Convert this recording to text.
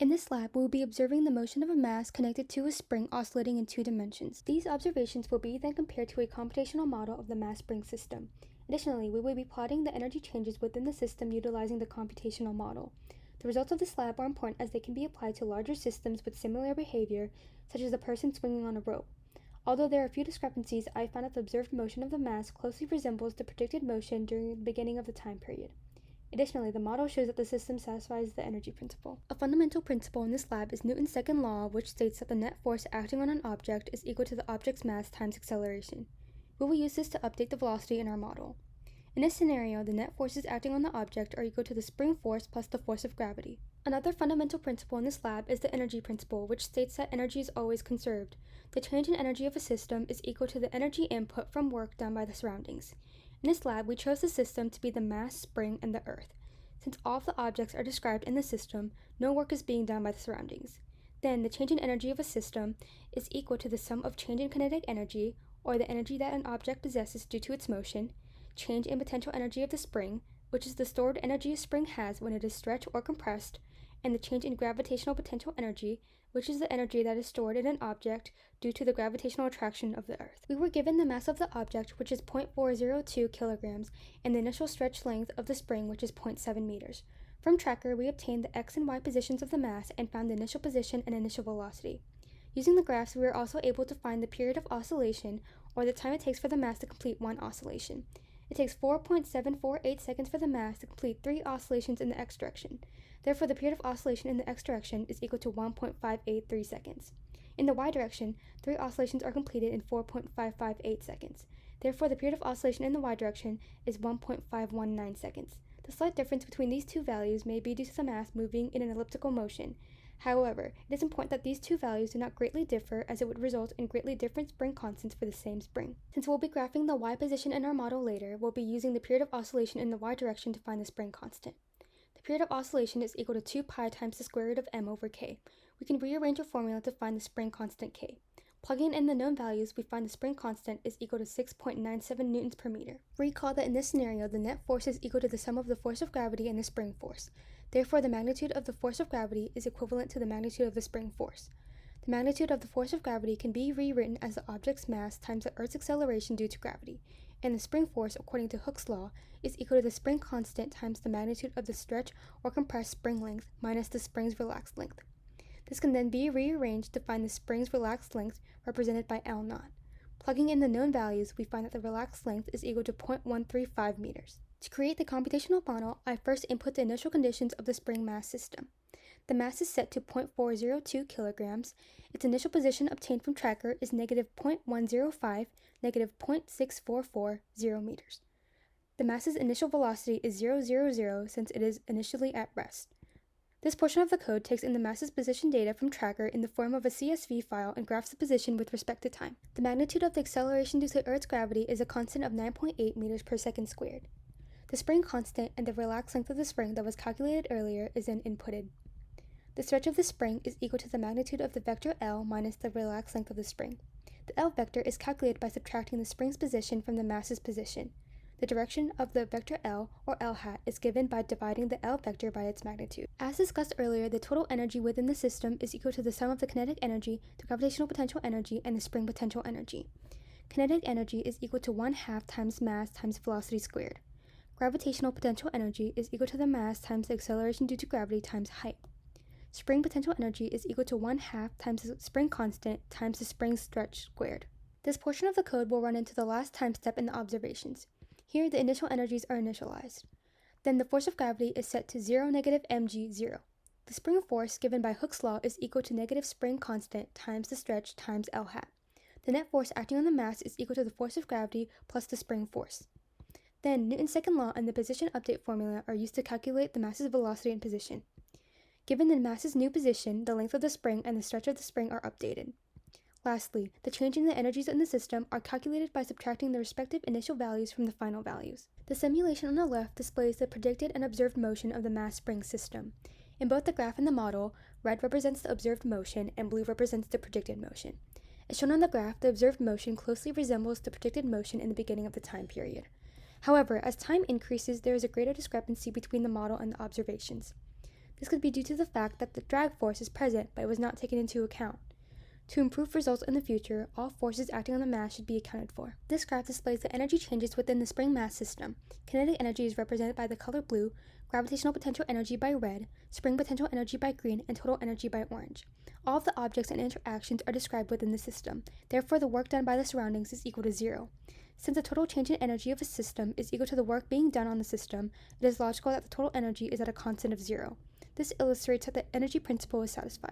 In this lab, we will be observing the motion of a mass connected to a spring oscillating in 2 dimensions. These observations will be then compared to a computational model of the mass spring system. Additionally, we will be plotting the energy changes within the system utilizing the computational model. The results of this lab are important as they can be applied to larger systems with similar behavior, such as a person swinging on a rope. Although there are a few discrepancies, I found that the observed motion of the mass closely resembles the predicted motion during the beginning of the time period. Additionally, the model shows that the system satisfies the energy principle. A fundamental principle in this lab is Newton's second law, which states that the net force acting on an object is equal to the object's mass times acceleration. We will use this to update the velocity in our model. In this scenario, the net forces acting on the object are equal to the spring force plus the force of gravity. Another fundamental principle in this lab is the energy principle, which states that energy is always conserved. The change in energy of a system is equal to the energy input from work done by the surroundings. In this lab, we chose the system to be the mass, spring, and the earth. Since all of the objects are described in the system, no work is being done by the surroundings. Then, the change in energy of a system is equal to the sum of change in kinetic energy, or the energy that an object possesses due to its motion, change in potential energy of the spring, which is the stored energy a spring has when it is stretched or compressed, and the change in gravitational potential energy, which is the energy that is stored in an object due to the gravitational attraction of the Earth. We were given the mass of the object, which is 0.402 kilograms, and the initial stretch length of the spring, which is 0.7 meters. From Tracker, we obtained the x and y positions of the mass and found the initial position and initial velocity. Using the graphs, we were also able to find the period of oscillation, or the time it takes for the mass to complete one oscillation. It takes 4.748 seconds for the mass to complete 3 oscillations in the x direction. Therefore, the period of oscillation in the x direction is equal to 1.583 seconds. In the y direction, 3 oscillations are completed in 4.558 seconds. Therefore, the period of oscillation in the y direction is 1.519 seconds. The slight difference between these two values may be due to the mass moving in an elliptical motion. However, it is important that these two values do not greatly differ, as it would result in greatly different spring constants for the same spring. Since we'll be graphing the y position in our model later, we'll be using the period of oscillation in the y direction to find the spring constant. The period of oscillation is equal to 2 pi times the square root of m over k. We can rearrange our formula to find the spring constant k. Plugging in the known values, we find the spring constant is equal to 6.97 newtons per meter. Recall that in this scenario, the net force is equal to the sum of the force of gravity and the spring force. Therefore, the magnitude of the force of gravity is equivalent to the magnitude of the spring force. The magnitude of the force of gravity can be rewritten as the object's mass times the Earth's acceleration due to gravity, and the spring force, according to Hooke's law, is equal to the spring constant times the magnitude of the stretch or compressed spring length minus the spring's relaxed length. This can then be rearranged to find the spring's relaxed length, represented by L naught. Plugging in the known values, we find that the relaxed length is equal to 0.135 meters. To create the computational model, I first input the initial conditions of the spring mass system. The mass is set to 0.402 kilograms. Its initial position obtained from Tracker is negative 0.105, negative 0.6440 meters. The mass's initial velocity is 000 since it is initially at rest. This portion of the code takes in the mass's position data from Tracker in the form of a CSV file and graphs the position with respect to time. The magnitude of the acceleration due to Earth's gravity is a constant of 9.8 meters per second squared. The spring constant and the relaxed length of the spring that was calculated earlier is then inputted. The stretch of the spring is equal to the magnitude of the vector L minus the relaxed length of the spring. The L vector is calculated by subtracting the spring's position from the mass's position. The direction of the vector L, or L hat, is given by dividing the L vector by its magnitude. As discussed earlier, the total energy within the system is equal to the sum of the kinetic energy, the gravitational potential energy, and the spring potential energy. Kinetic energy is equal to 1/2 times mass times velocity squared. Gravitational potential energy is equal to the mass times the acceleration due to gravity times height. Spring potential energy is equal to 1/2 times the spring constant times the spring stretch squared. This portion of the code will run into the last time step in the observations. Here, the initial energies are initialized. Then the force of gravity is set to 0 negative mg0. The spring force given by Hooke's law is equal to negative spring constant times the stretch times L hat. The net force acting on the mass is equal to the force of gravity plus the spring force. Then, Newton's second law and the position update formula are used to calculate the mass's velocity and position. Given the mass's new position, the length of the spring and the stretch of the spring are updated. Lastly, the change in the energies in the system are calculated by subtracting the respective initial values from the final values. The simulation on the left displays the predicted and observed motion of the mass spring system. In both the graph and the model, red represents the observed motion and blue represents the predicted motion. As shown on the graph, the observed motion closely resembles the predicted motion in the beginning of the time period. However, as time increases, there is a greater discrepancy between the model and the observations. This could be due to the fact that the drag force is present but it was not taken into account. To improve results in the future, all forces acting on the mass should be accounted for. This graph displays the energy changes within the spring mass system. Kinetic energy is represented by the color blue, gravitational potential energy by red, spring potential energy by green, and total energy by orange. All of the objects and interactions are described within the system. Therefore, the work done by the surroundings is equal to 0. Since the total change in energy of a system is equal to the work being done on the system, it is logical that the total energy is at a constant of 0. This illustrates that the energy principle is satisfied.